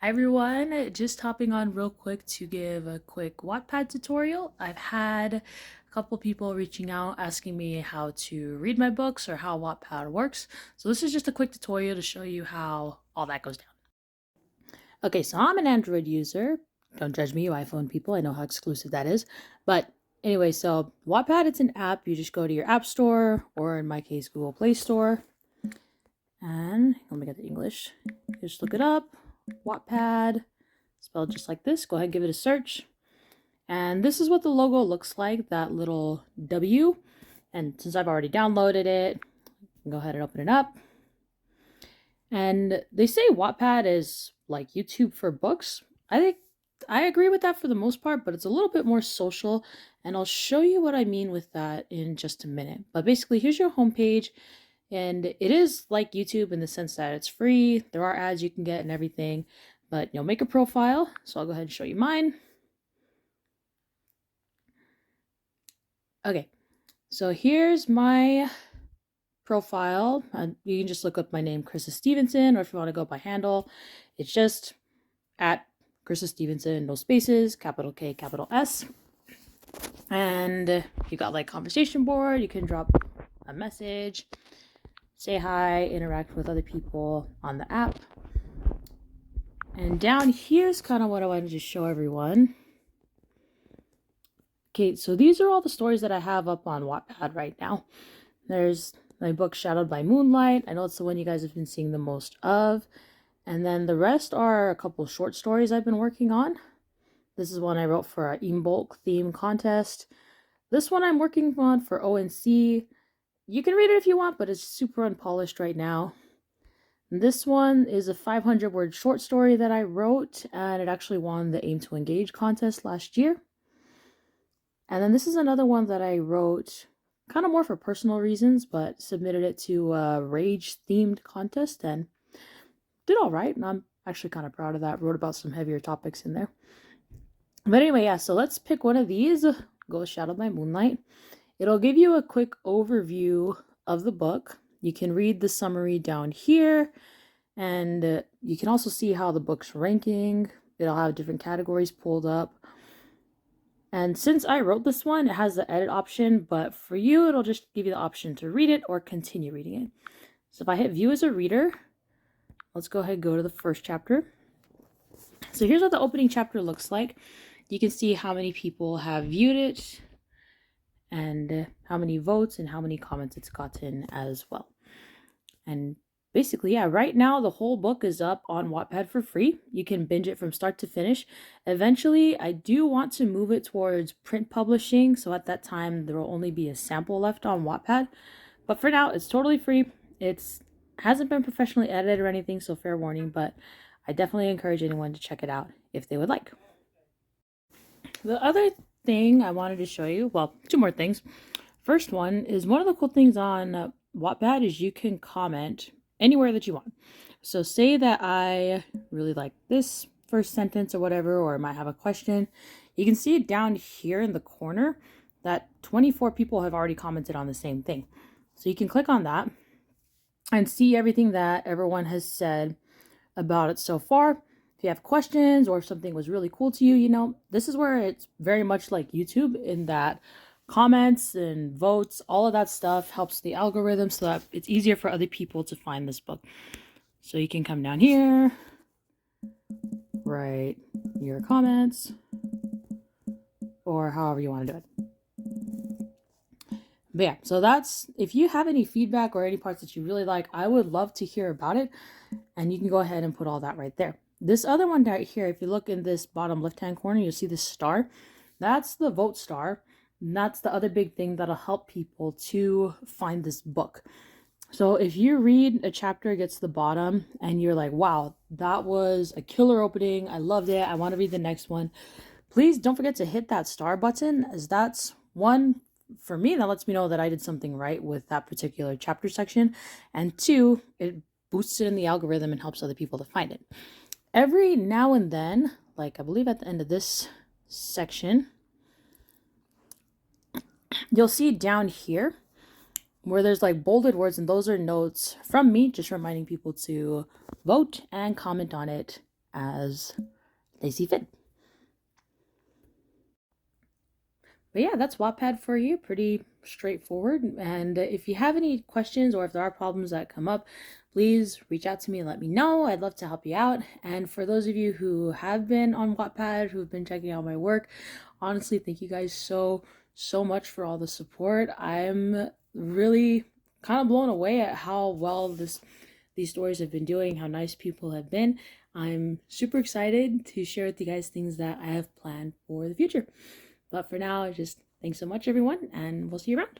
Hi everyone, just hopping on real quick to give a quick Wattpad tutorial. I've had a couple people reaching out asking me how to read my books or how Wattpad works. So this is just a quick tutorial to show you how all that goes down. Okay, so I'm an Android user. Don't judge me, you iPhone people. I know how exclusive that is. But anyway, so Wattpad, it's an app. You just go to your app store, or in my case, Google Play Store. And let me get the English. Just look it up. Wattpad, spelled just like this. Go ahead and give it a search. And this is what the logo looks like, that little W. And since I've already downloaded it, go ahead and open it up. And they say Wattpad is like YouTube for books. I think I agree with that for the most part, but it's a little bit more social. And I'll show you what I mean with that in just a minute. But basically, here's your homepage. And it is like YouTube in the sense that it's free. There are ads you can get and everything. But you'll make a profile. So I'll go ahead and show you mine. Okay, so here's my profile. You can just look up my name, Krista Stevenson, or if you want to go by handle, it's just at Krista Stevenson, no spaces, capital K, capital S. And you got like conversation board, you can drop a message, say hi, interact with other people on the app. And down here's kind of what I wanted to show everyone. Okay, so these are all the stories that I have up on Wattpad right now. There's my book Shadowed by Moonlight. I know it's the one you guys have been seeing the most of. And then the rest are a couple short stories I've been working on. This is one I wrote for an Imbolc theme contest. This one I'm working on for ONC. You can read it if you want, but it's super unpolished right now. And this one is a 500-word short story that I wrote, and it actually won the Aim to Engage contest last year. And then this is another one that I wrote kind of more for personal reasons, but submitted it to a rage-themed contest and did all right. And I'm actually kind of proud of that. Wrote about some heavier topics in there. But anyway, yeah, so let's pick one of these. Go Shadowed by Moonlight. It'll give you a quick overview of the book. You can read the summary down here, and you can also see how the book's ranking. It'll have different categories pulled up. And since I wrote this one, it has the edit option, but for you, it'll just give you the option to read it or continue reading it. So if I hit view as a reader, let's go ahead and go to the first chapter. So here's what the opening chapter looks like. You can see how many people have viewed it and how many votes and how many comments it's gotten as well. And basically, yeah, right now the whole book is up on Wattpad for free. You can binge it from start to finish. Eventually, I do want to move it towards print publishing. So at that time, there will only be a sample left on Wattpad. But for now, it's totally free. It hasn't been professionally edited or anything, so fair warning. But I definitely encourage anyone to check it out if they would like. The other thing I wanted to show you, well, two more things. First one is one of the cool things on Wattpad is you can comment anywhere that you want. So say that I really like this first sentence or whatever, or I might have a question. You can see it down here in the corner that 24 people have already commented on the same thing. So you can click on that and see everything that everyone has said about it so far. If you have questions or if something was really cool to you, you know, this is where it's very much like YouTube in that comments and votes, all of that stuff helps the algorithm so that it's easier for other people to find this book. So you can come down here, write your comments, or however you want to do it. But yeah, so that's, if you have any feedback or any parts that you really like, I would love to hear about it. And you can go ahead and put all that right there. This other one right here, if you look in this bottom left-hand corner, you'll see this star. That's the vote star. And that's the other big thing that'll help people to find this book. So if you read a chapter, it gets to the bottom, and you're like, wow, that was a killer opening. I loved it. I want to read the next one. Please don't forget to hit that star button, as that's one, for me, that lets me know that I did something right with that particular chapter section. And two, it boosts it in the algorithm and helps other people to find it. Every now and then, like I believe at the end of this section, you'll see down here where there's like bolded words, and those are notes from me just reminding people to vote and comment on it as they see fit. But yeah, that's Wattpad for you. Pretty straightforward. And if you have any questions or if there are problems that come up, please reach out to me and let me know. I'd love to help you out. And for those of you who have been on Wattpad, who've been checking out my work, honestly, thank you guys so much for all the support. I'm really kind of blown away at how well these stories have been doing, how nice people have been. I'm super excited to share with you guys things that I have planned for the future. But for now, just thanks so much, everyone, and we'll see you around.